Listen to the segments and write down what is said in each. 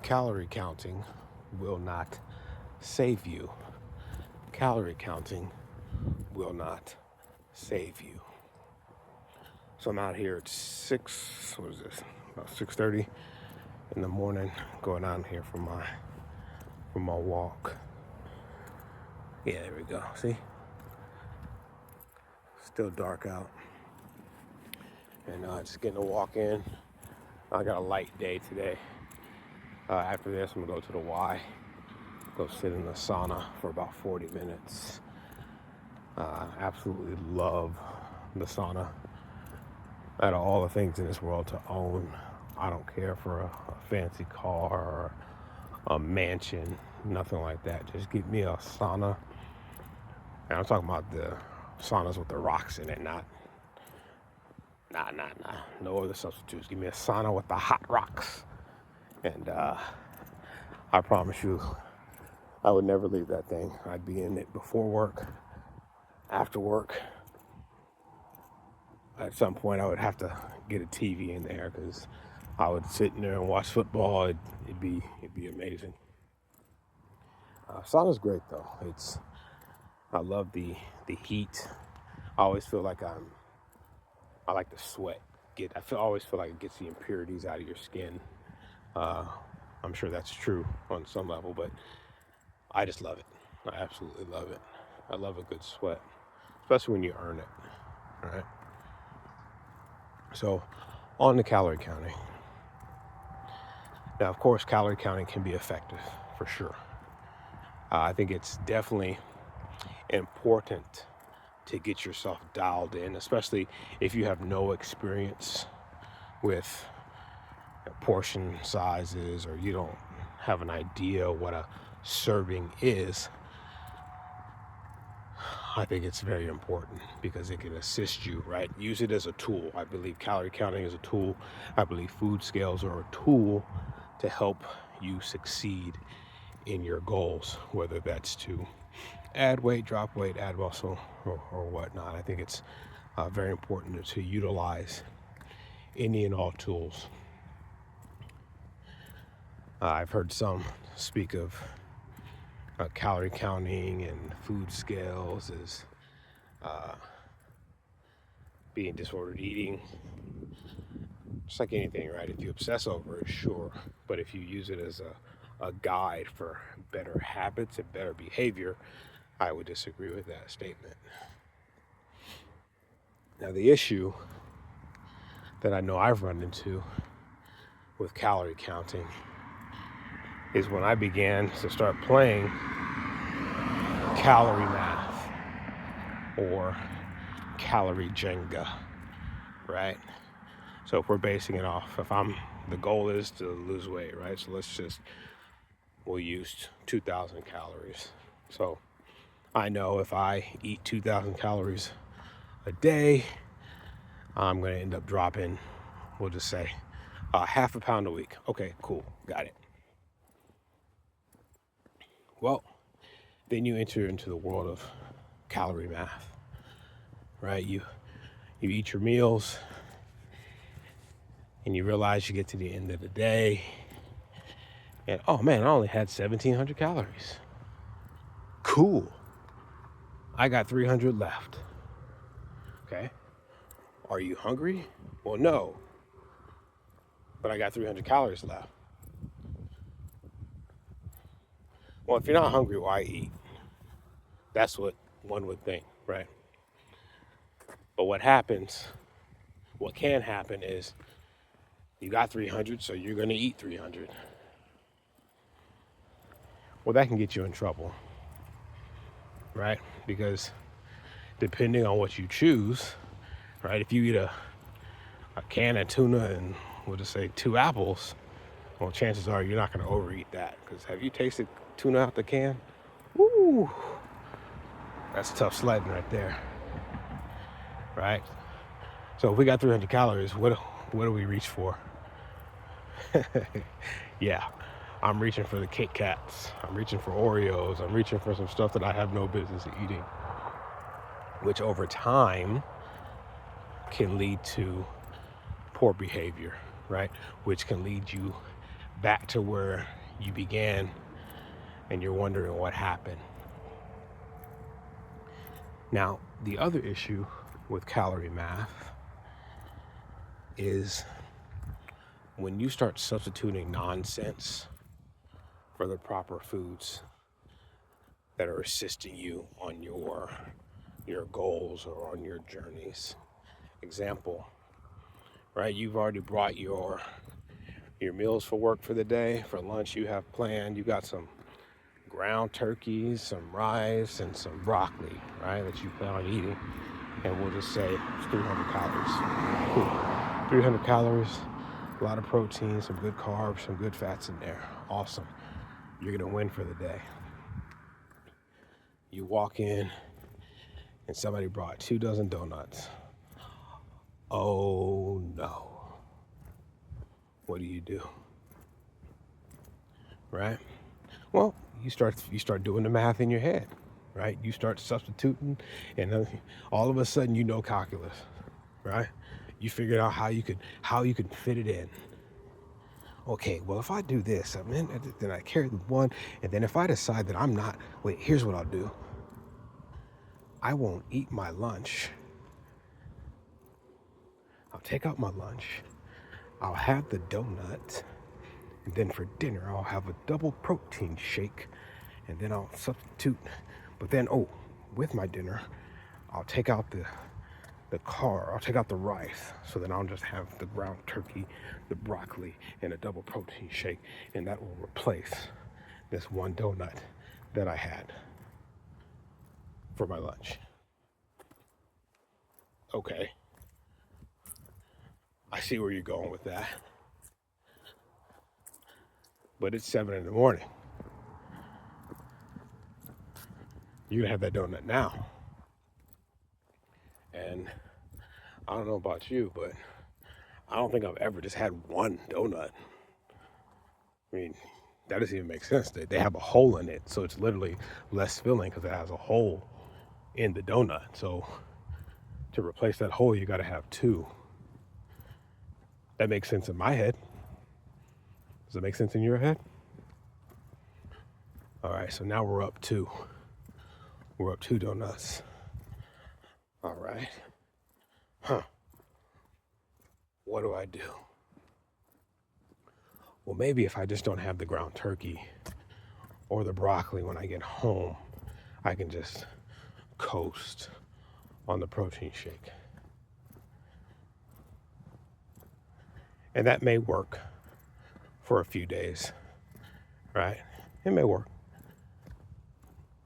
Calorie counting will not save you. Calorie counting will not save you. So I'm out here at about 6:30 in the morning, going out here for my walk. Yeah, there we go. See? Still dark out. And just getting a walk in. I got a light day today. After this, I'm gonna go to the Y, go sit in the sauna for about 40 minutes. Absolutely love the sauna. Out of all the things in this world to own, I don't care for a fancy car or a mansion, nothing like that. Just give me a sauna. And I'm talking about the saunas with the rocks in it, not. No other substitutes. Give me a sauna with the hot rocks. And I promise you, I would never leave that thing. I'd be in it before work, after work. At some point, I would have to get a TV in there because I would sit in there and watch football. It'd be amazing. Sauna's great though. I love the heat. I always feel like I like to sweat. Always feel like it gets the impurities out of your skin. I'm sure that's true on some level, but I just love it. I absolutely love it. I love a good sweat, especially when you earn it, right? So, on the calorie counting. Now, of course, calorie counting can be effective, for sure. I think it's definitely important to get yourself dialed in, especially if you have no experience with portion sizes or you don't have an idea what a serving is. I think it's very important because it can assist you, right? Use it as a tool. I believe calorie counting is a tool. I believe food scales are a tool to help you succeed in your goals, whether that's to add weight, drop weight, add muscle, or whatnot. I think it's very important to utilize any and all tools. I've heard some speak of calorie counting and food scales as being disordered eating. Just like anything, right? If you obsess over it, sure. But if you use it as a guide for better habits and better behavior, I would disagree with that statement. Now, the issue that I know I've run into with calorie counting is when I began to start playing calorie math or calorie Jenga, right? So if we're basing it off, the goal is to lose weight, right? So we'll use 2,000 calories. So I know if I eat 2,000 calories a day, I'm going to end up dropping, we'll just say, half a pound a week. Okay, cool, got it. Well, then you enter into the world of calorie math, right? You eat your meals, and you realize you get to the end of the day, and oh man, I only had 1,700 calories. Cool. I got 300 left. Okay. Are you hungry? Well, no. But I got 300 calories left. Well, if you're not hungry, why eat? That's what one would think, right? But what can happen is you got 300, so you're going to eat 300. Well, that can get you in trouble, right? Because depending on what you choose, right? If you eat a can of tuna and we'll just say 2 apples, well, chances are you're not going to overeat that. Because have you tasted tuna out the can? Woo! That's tough sledding right there, right? So if we got 300 calories, what do we reach for? Yeah, I'm reaching for the Kit Kats. I'm reaching for Oreos. I'm reaching for some stuff that I have no business eating, which over time can lead to poor behavior, right? Which can lead you back to where you began and you're wondering what happened. Now, the other issue with calorie math is when you start substituting nonsense for the proper foods that are assisting you on your goals or on your journeys. Example, right? You've already brought your meals for work for the day. For lunch, you have planned. You got some ground turkeys, some rice, and some broccoli, right? That you plan on eating. And we'll just say it's 300 calories. Cool. 300 calories, a lot of protein, some good carbs, some good fats in there. Awesome. You're gonna win for the day. You walk in and somebody brought 2 dozen donuts. Oh no. What do? Right? Well, you start doing the math in your head, right? You start substituting, and then all of a sudden you know calculus, right? You figured out how you could fit it in. Okay, well, if I do this, then I carry the one, and then if I decide that I'm not, wait, here's what I'll do. I won't eat my lunch. I'll take out my lunch. I'll have the donut. And then for dinner, I'll have a double protein shake. And then I'll substitute. But then, with my dinner, I'll take out I'll take out the rice. So then I'll just have the ground turkey, the broccoli, and a double protein shake. And that will replace this one donut that I had for my lunch. Okay. I see where you're going with that. But it's 7 in the morning. You're gonna have that donut now. And I don't know about you, but I don't think I've ever just had one donut. I mean, that doesn't even make sense. They have a hole in it, so it's literally less filling because it has a hole in the donut. So to replace that hole, you gotta have 2. That makes sense in my head. Does it make sense in your head? All right, so now we're up 2. We're up 2 donuts. All right. What do I do? Well, maybe if I just don't have the ground turkey or the broccoli when I get home, I can just coast on the protein shake. And that may work for a few days, right? It may work.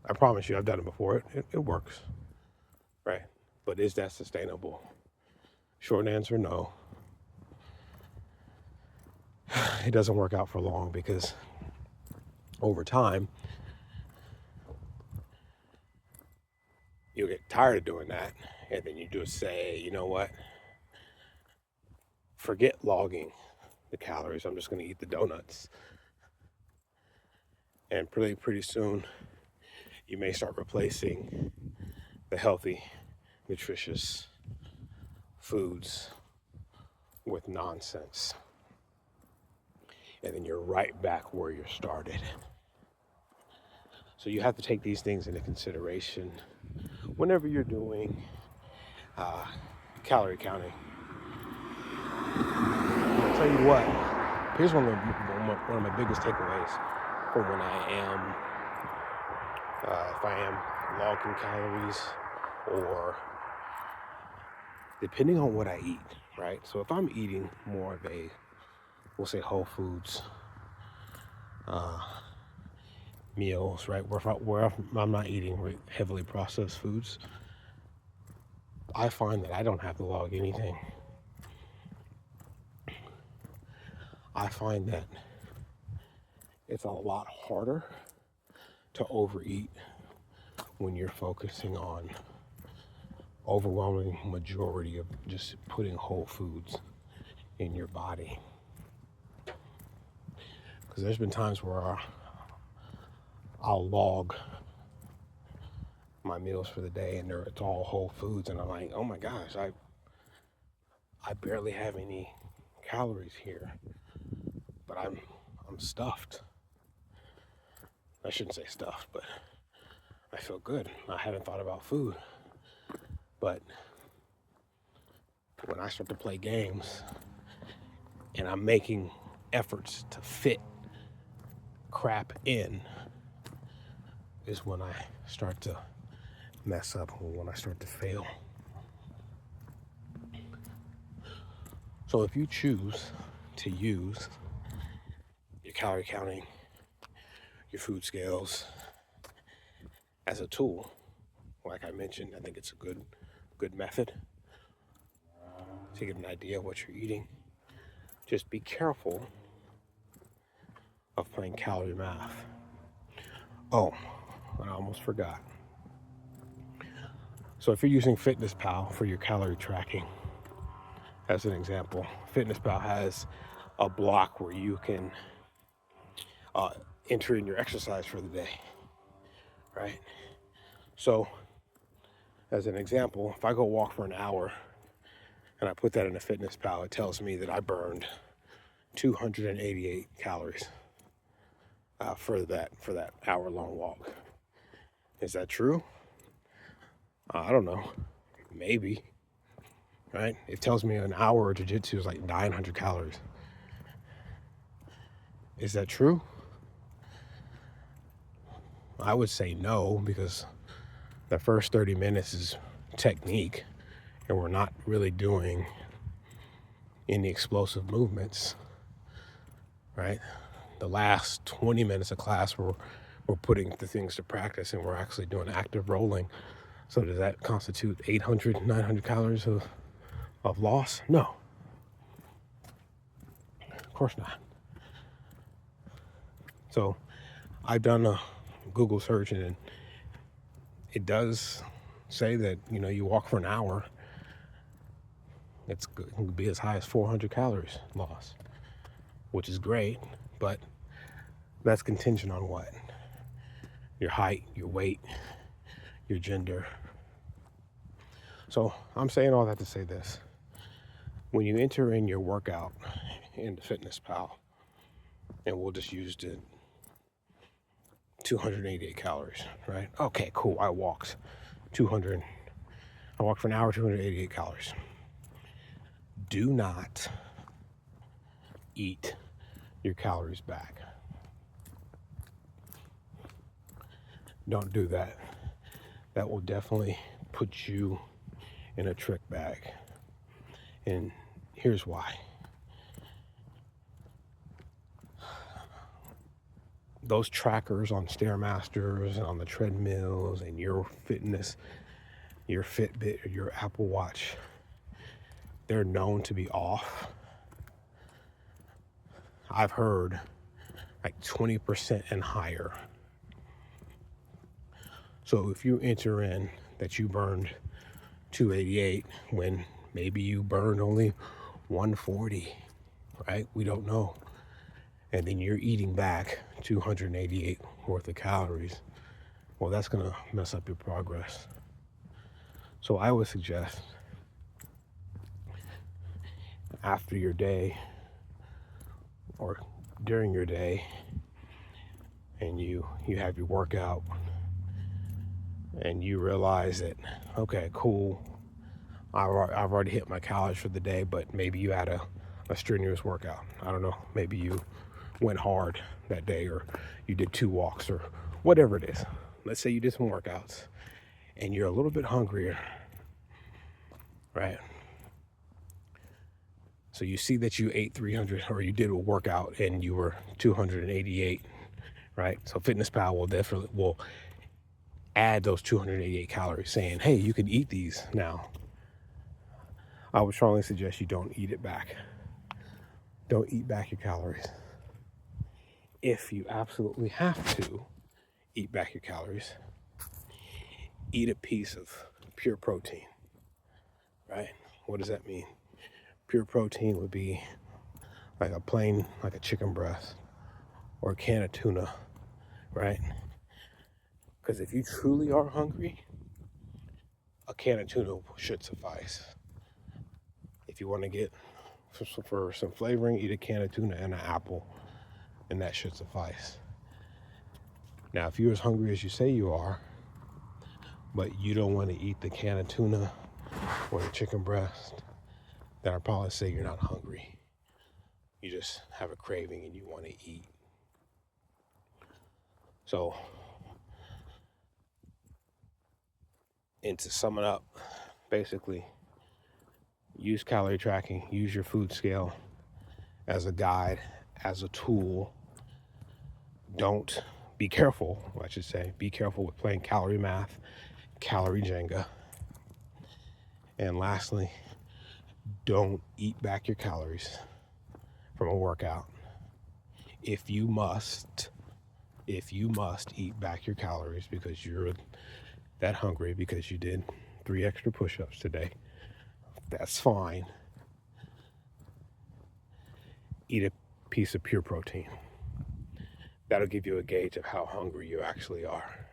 I promise you, I've done it before. It works, right? But is that sustainable? Short answer, no. It doesn't work out for long because over time, you'll get tired of doing that. And then you just say, you know what? Forget logging the calories. I'm just going to eat the donuts. And pretty soon, you may start replacing the healthy, nutritious foods with nonsense. And then you're right back where you started. So you have to take these things into consideration whenever you're doing calorie counting. I'll tell you what, here's one of my biggest takeaways from when if I am logging calories, or depending on what I eat, right? So if I'm eating more of we'll say whole foods meals, right? Where I'm not eating heavily processed foods, I find that I don't have to log anything. I find that it's a lot harder to overeat when you're focusing on overwhelming majority of just putting whole foods in your body. Because there's been times where I'll log my meals for the day and it's all whole foods, and I'm like, oh my gosh, I barely have any calories here, but I'm stuffed. I shouldn't say stuffed, but I feel good. I haven't thought about food. But when I start to play games and I'm making efforts to fit crap in, is when I start to mess up, or when I start to fail. So if you choose to use your calorie counting, your food scales as a tool, like I mentioned, I think it's a good method to get an idea of what you're eating. Just be careful of playing calorie math. Oh, I almost forgot. So if you're using FitnessPal for your calorie tracking, as an example, FitnessPal has a block where you can enter in your exercise for the day, right? So as an example, if I go walk for an hour and I put that in a FitnessPal, it tells me that I burned 288 calories for that hour-long walk. Is that true? I don't know. Maybe. Right? It tells me an hour of jiu-jitsu is like 900 calories. Is that true? I would say no, because the first 30 minutes is technique, and we're not really doing any explosive movements, right? The last 20 minutes of class, we're putting the things to practice, and we're actually doing active rolling. So does that constitute 800, 900 calories of loss? No. Of course not. So I've done a Google search, and it does say that, you walk for an hour, it can be as high as 400 calories loss, which is great, but that's contingent on what? Your height, your weight, your gender. So I'm saying all that to say this. When you enter in your workout in the FitnessPal, and we'll just use the 288 calories, right? Okay, cool. I walked for an hour, 288 calories. Do not eat your calories back. Don't do that. That will definitely put you in a trick bag. And here's why. Those trackers on Stairmasters, on the treadmills, and your fitness, your Fitbit or your Apple Watch, they're known to be off. I've heard like 20% and higher. So if you enter in that you burned 288 when maybe you burned only 140, right? We don't know. And then you're eating back 288 worth of calories. Well, that's going to mess up your progress. So I would suggest after your day or during your day, and you have your workout, and you realize that, okay, cool, I've already hit my calories for the day, but maybe you had a strenuous workout. I don't know, maybe you went hard that day, or you did 2 walks, or whatever it is. Let's say you did some workouts and you're a little bit hungrier, right? So you see that you ate 300, or you did a workout and you were 288, right? So FitnessPal will add those 288 calories, saying, hey, you can eat these now. I would strongly suggest you don't eat it back. Don't eat back your calories. If you absolutely have to eat back your calories, eat a piece of pure protein, right? What does that mean? Pure protein would be like a chicken breast or a can of tuna, right? Because if you truly are hungry, a can of tuna should suffice. If you want to get for some flavoring, eat a can of tuna and an apple, and that should suffice. Now, if you're as hungry as you say you are, but you don't want to eat the can of tuna or the chicken breast, then I'd probably say you're not hungry. You just have a craving and you want to eat. So, and to sum it up, basically, use calorie tracking, use your food scale as a guide, as a tool. Don't be careful, I should say, be careful with playing calorie math, calorie Jenga. And lastly, don't eat back your calories from a workout. If you must eat back your calories because you're that hungry because you did 3 extra push-ups today, that's fine. Eat a piece of pure protein. That'll give you a gauge of how hungry you actually are.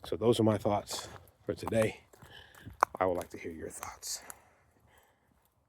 So those are my thoughts for today. I would like to hear your thoughts.